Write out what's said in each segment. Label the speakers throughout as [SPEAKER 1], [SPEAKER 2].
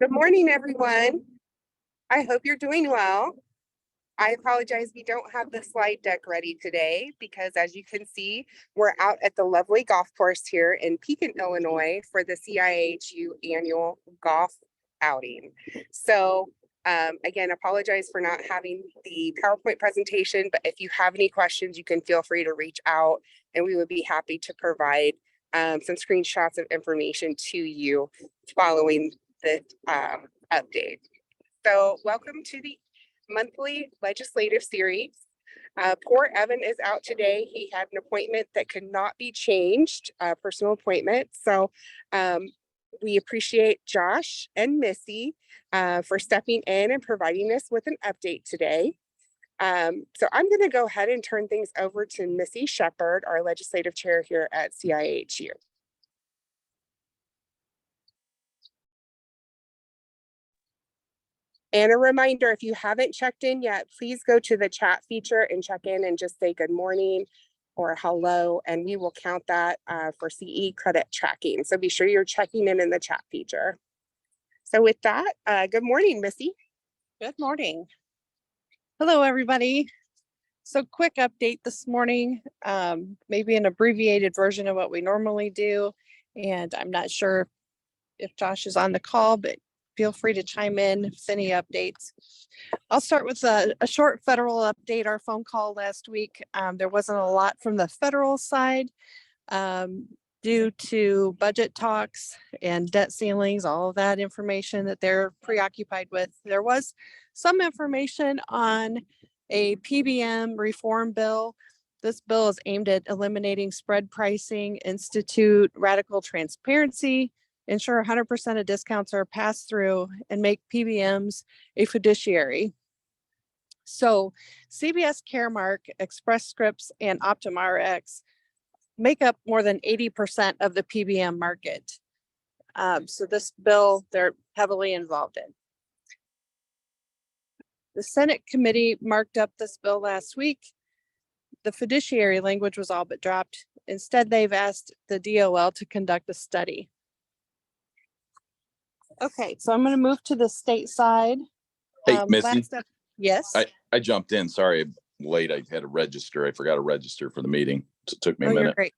[SPEAKER 1] Good morning, everyone. I hope you're doing well. I apologize, we don't have the slide deck ready today because as you can see, we're out at the lovely golf course here in Pekin, Illinois for the CIHU annual golf outing. So again, apologize for not having the PowerPoint presentation, but if you have any questions, you can feel free to reach out and we would be happy to provide some screenshots of information to you following the update. So welcome to the monthly legislative series. Poor Evan is out today. He had an appointment that could not be changed, personal appointment. So we appreciate Josh and Missy for stepping in and providing us with an update today. So I'm going to go ahead and turn things over to Missy Shepard, our legislative chair here at CIHU. And a reminder, if you haven't checked in yet, please go to the chat feature and check in and just say good morning or hello, and we will count that for CE credit tracking. So be sure you're checking in the chat feature. So with that, good morning, Missy.
[SPEAKER 2] Good morning. Hello, everybody. So quick update this morning, maybe an abbreviated version of what we normally do. And I'm not sure if Josh is on the call, but feel free to chime in if any updates. I'll start with a short federal update. Our phone call last week, there wasn't a lot from the federal side due to budget talks and debt ceilings, all of that information that they're preoccupied with. There was some information on a PBM reform bill. This bill is aimed at eliminating spread pricing, institute radical transparency, ensure 100% of discounts are passed through, and make PBMs a fiduciary. So CVS Caremark, Express Scripts, and Optum Rx make up more than 80% of the PBM market. So this bill, they're heavily involved in. The Senate committee marked up this bill last week. The fiduciary language was all but dropped. Instead, they've asked the DOL to conduct a study. Okay, so I'm going to move to the state side.
[SPEAKER 3] Hey, Missy.
[SPEAKER 2] Yes.
[SPEAKER 3] I jumped in. Sorry, I'm late. I had to register. I forgot to register for the meeting. So it took me a minute.
[SPEAKER 2] You're great.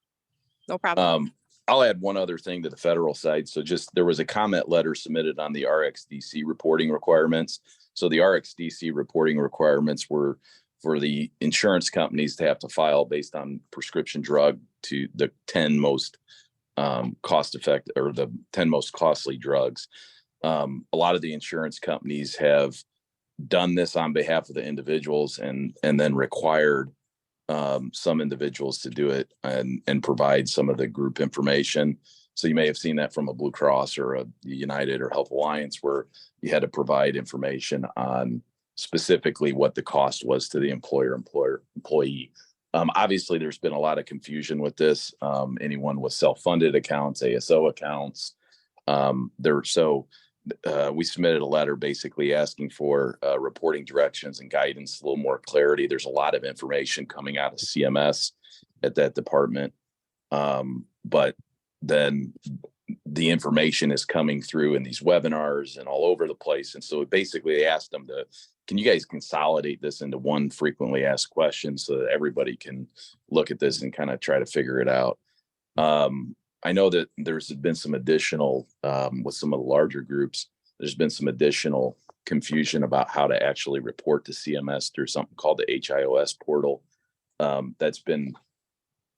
[SPEAKER 2] No problem.
[SPEAKER 3] I'll add one other thing to the federal side. So there was a comment letter submitted on the RxDC reporting requirements. So the RxDC reporting requirements were for the insurance companies to have to file based on prescription drug to the 10 most cost effective or the 10 most costly drugs. A lot of the insurance companies have done this on behalf of the individuals and then required some individuals to do it and provide some of the group information. So you may have seen that from a Blue Cross or a United or Health Alliance where you had to provide information on specifically what the cost was to the employee. Obviously, there's been a lot of confusion with this. Anyone with self-funded accounts, ASO accounts, we submitted a letter basically asking for reporting directions and guidance, a little more clarity. There's a lot of information coming out of CMS at that department, but then the information is coming through in these webinars and all over the place. And so basically they asked them can you guys consolidate this into one frequently asked question so that everybody can look at this and kind of try to figure it out? I know that there's been some additional, with some of the larger groups, there's been some additional confusion about how to actually report to CMS through something called the HIOS portal. That's been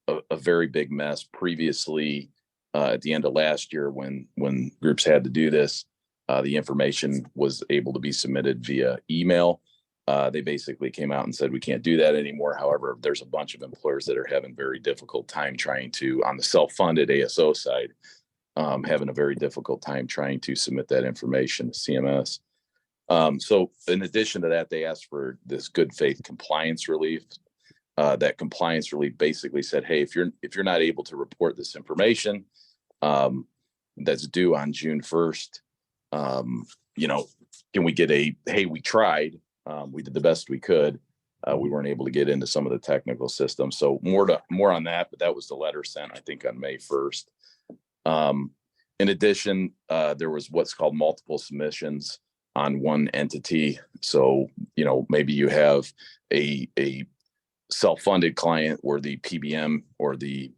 [SPEAKER 3] a very big mess previously. At the end of last year when groups had to do this, the information was able to be submitted via email. They basically came out and said, we can't do that anymore. However, there's a bunch of employers that are having very difficult time trying to, on the self-funded ASO side, having a very difficult time trying to submit that information to CMS. So in addition to that, they asked for this good faith compliance relief. That compliance relief basically said, hey, if you're not able to report this information that's due on June 1st, can we get hey, we tried. We did the best we could. We weren't able to get into some of the technical systems. So more on that, but that was the letter sent, I think, on May 1st. In addition, there was what's called multiple submissions on one entity. So, you know, maybe you have a self-funded client where the PBM or the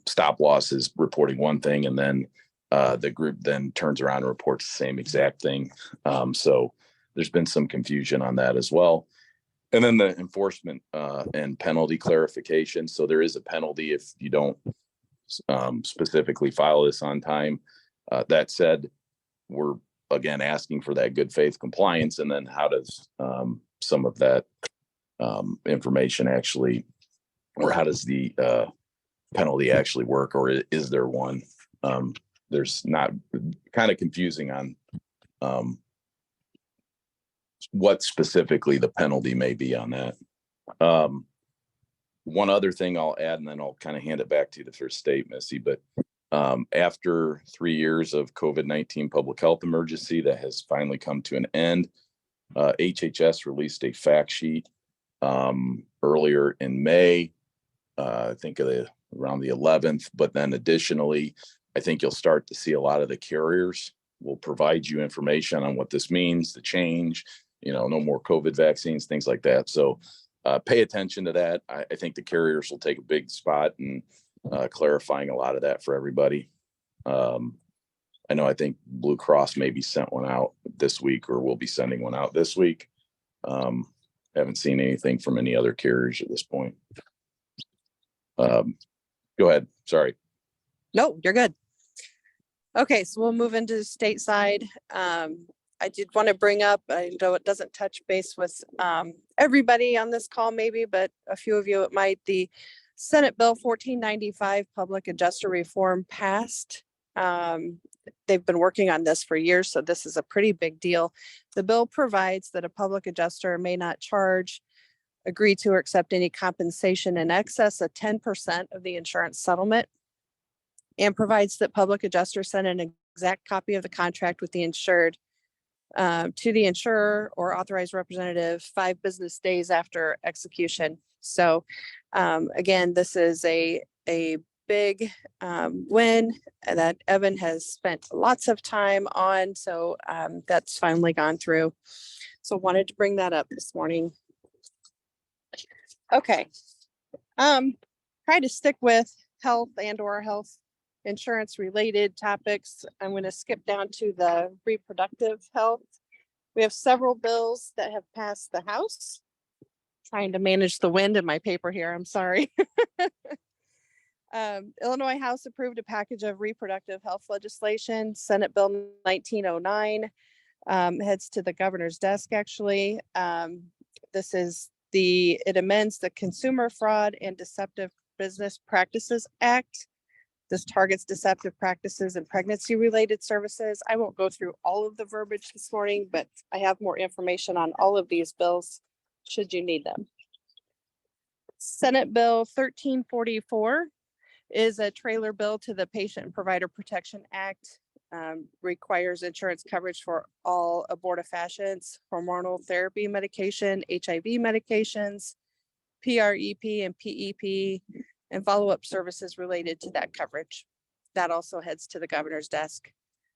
[SPEAKER 3] stop loss is reporting one thing, and then the group then turns around and reports the same exact thing. So there's been some confusion on that as well. And then the enforcement and penalty clarification. So there is a penalty if you don't specifically file this on time. That said, we're again asking for that good faith compliance. And then how does some of that information actually, or how does the penalty actually work, or is there one? There's not, kind of confusing on what specifically the penalty may be on that. One other thing I'll add, and then I'll kind of hand it back to you for state, Missy, but after 3 years of COVID-19 public health emergency that has finally come to an end, HHS released a fact sheet earlier in May, I think around the 11th, but then additionally, I think you'll start to see a lot of the carriers will provide you information on what this means, the change, you know, no more COVID vaccines, things like that. So pay attention to that. I think the carriers will take a big spot in clarifying a lot of that for everybody. I know, I think Blue Cross maybe sent one out this week, or will be sending one out this week. Haven't seen anything from any other carriers at this point. Go ahead. Sorry.
[SPEAKER 2] No, you're good. Okay, so we'll move into the stateside. I did want to bring up, I know it doesn't touch base with everybody on this call maybe, but a few of you it might. The Senate Bill 1495 Public Adjuster Reform passed. They've been working on this for years, so this is a pretty big deal. The bill provides that a public adjuster may not charge, agree to, or accept any compensation in excess of 10% of the insurance settlement, and provides that public adjusters send an exact copy of the contract with the insured to the insurer or authorized representative 5 business days after execution. So again, this is a big win that Evan has spent lots of time on. So that's finally gone through. So wanted to bring that up this morning. Okay. Try to stick with health and/or health insurance related topics. I'm going to skip down to the reproductive health. We have several bills that have passed the House. Trying to manage the wind in my paper here. I'm sorry. Illinois House approved a package of reproductive health legislation. Senate Bill 1909 heads to the governor's desk. Actually, it amends the Consumer Fraud and Deceptive Business Practices Act. This targets deceptive practices and pregnancy-related services. I won't go through all of the verbiage this morning, but I have more information on all of these bills should you need them. Senate Bill 1344 is a trailer bill to the Patient and Provider Protection Act. Requires insurance coverage for all abortifacients, hormonal therapy medication, HIV medications, PrEP and PEP, and follow-up services related to that coverage. That also heads to the governor's desk.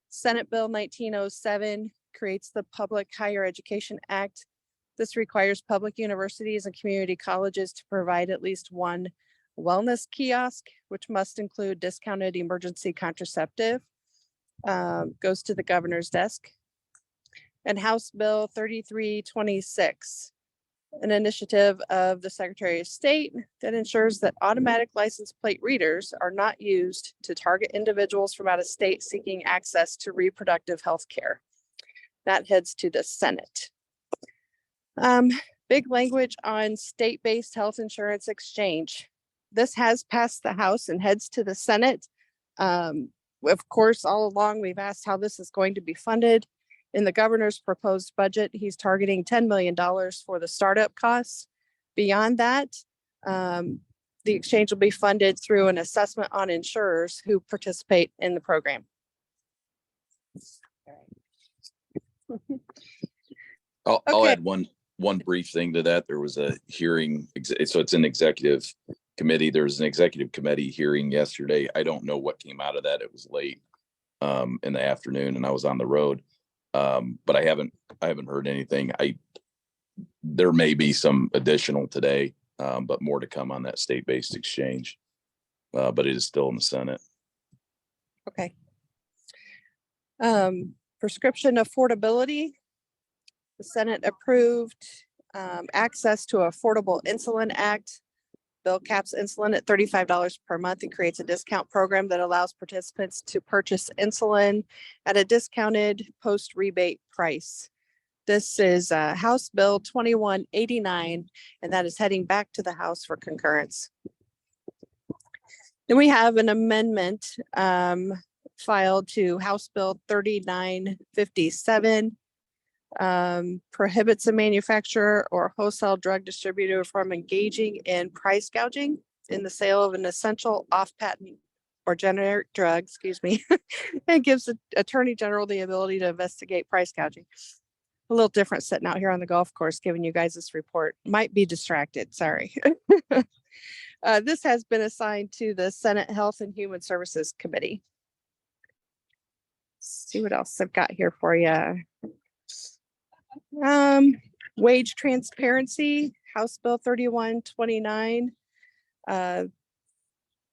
[SPEAKER 2] Senate Bill 1907 creates the Public Higher Education Act. This requires public universities and community colleges to provide at least one wellness kiosk, which must include discounted emergency contraceptive. Goes to the governor's desk. And House Bill 3326, an initiative of the Secretary of State that ensures that automatic license plate readers are not used to target individuals from out of state seeking access to reproductive health care. That heads to the Senate. Big language on state-based health insurance exchange. This has passed the House and heads to the Senate. Of course, all along we've asked how this is going to be funded. In the governor's proposed budget, he's targeting $10 million for the startup costs. Beyond that, the exchange will be funded through an assessment on insurers who participate in the program.
[SPEAKER 3] I'll add one brief thing to that. There was a hearing, so it's an executive committee. There was an executive committee hearing yesterday. I don't know what came out of that. It was late in the afternoon and I was on the road. But I haven't heard anything. There may be some additional today, but more to come on that state-based exchange. But it is still in the Senate.
[SPEAKER 2] Okay. Prescription affordability. The Senate approved access to Affordable Insulin Act. Bill caps insulin at $35 per month and creates a discount program that allows participants to purchase insulin at a discounted post-rebate price. This is House Bill 2189, and that is heading back to the House for concurrence. Then we have an amendment filed to House Bill 3957. Prohibits a manufacturer or wholesale drug distributor from engaging in price gouging in the sale of an essential off-patent or generic drug, and gives the Attorney General the ability to investigate price gouging. A little different sitting out here on the golf course giving you guys this report. Might be distracted, sorry. This has been assigned to the Senate Health and Human Services Committee. Let's see what else I've got here for you. Wage transparency, House Bill 3129.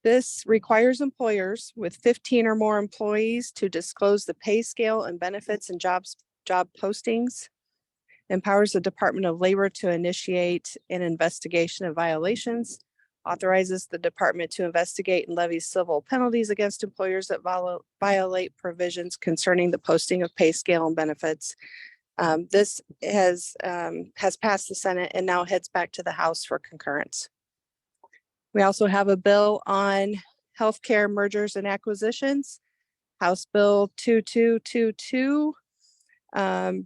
[SPEAKER 2] This requires employers with 15 or more employees to disclose the pay scale and benefits and job postings. Empowers the Department of Labor to initiate an investigation of violations. Authorizes the department to investigate and levy civil penalties against employers that violate provisions concerning the posting of pay scale and benefits. This has passed the Senate and now heads back to the House for concurrence. We also have a bill on healthcare mergers and acquisitions. House Bill 2222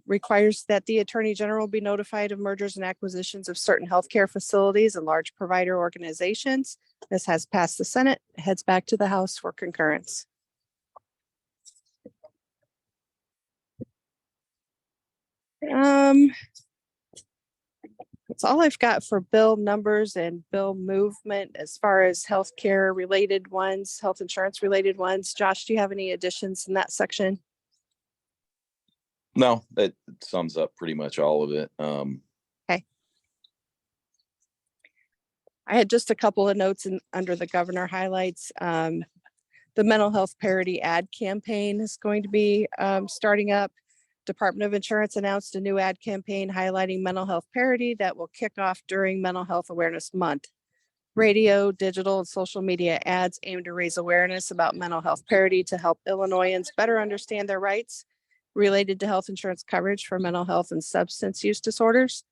[SPEAKER 2] requires that the Attorney General be notified of mergers and acquisitions of certain healthcare facilities and large provider organizations. This has passed the Senate, heads back to the House for concurrence. That's all I've got for bill numbers and bill movement as far as healthcare related ones, health insurance related ones. Josh, do you have any additions in that section?
[SPEAKER 3] No, that sums up pretty much all of it.
[SPEAKER 2] Okay. I had just a couple of notes under the governor highlights. The mental health parity ad campaign is going to be starting up. Department of Insurance announced a new ad campaign highlighting mental health parity that will kick off during Mental Health Awareness Month. Radio, digital, and social media ads aim to raise awareness about mental health parity to help Illinoisans better understand their rights related to health insurance coverage for mental health and substance use disorders.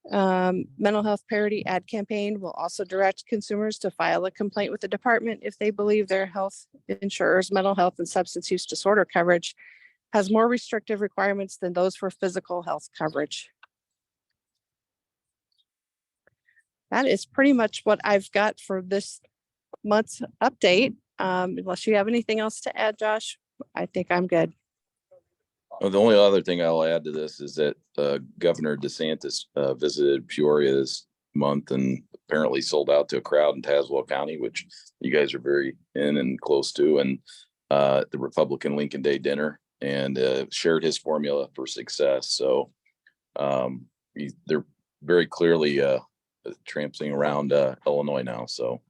[SPEAKER 2] Mental health parity ad campaign will also direct consumers to file a complaint with the department if they believe their health insurer's mental health and substance use disorder coverage has more restrictive requirements than those for physical health coverage. That is pretty much what I've got for this month's update. Unless you have anything else to add, Josh, I think I'm good.
[SPEAKER 3] Well, the only other thing I'll add to this is that Governor DeSantis visited Peoria this month and apparently sold out to a crowd in Tazewell County, which you guys are very in and close to, and the Republican Lincoln Day dinner, and shared his formula for success. So they're very clearly trampling around Illinois now. So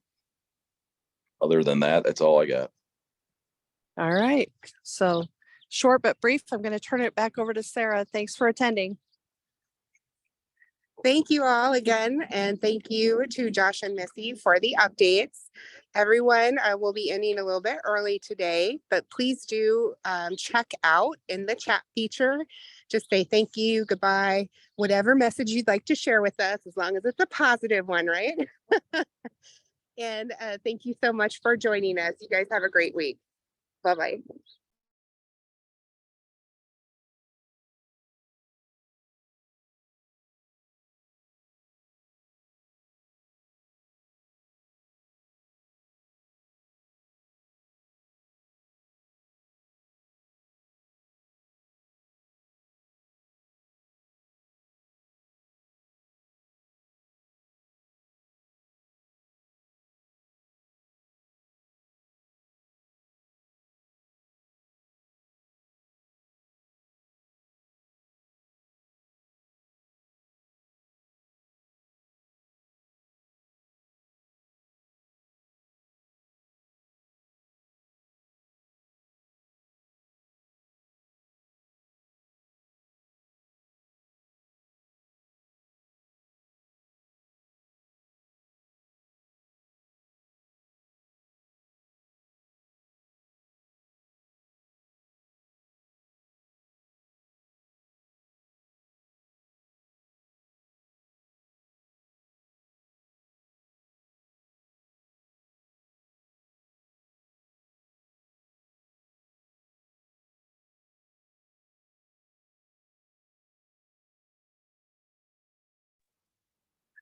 [SPEAKER 3] other than that, that's all I got.
[SPEAKER 2] All right. So short but brief. I'm going to turn it back over to Sarah. Thanks for attending.
[SPEAKER 1] Thank you all again, and thank you to Josh and Missy for the updates. Everyone, I will be ending a little bit early today, but please do check out in the chat feature. Just say thank you, goodbye, whatever message you'd like to share with us, as long as it's a positive one, right? And thank you so much for joining us. You guys have a great week. Bye-bye.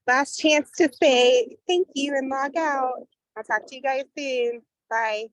[SPEAKER 1] Last chance to say thank you and log out. I'll talk to you guys soon. Bye.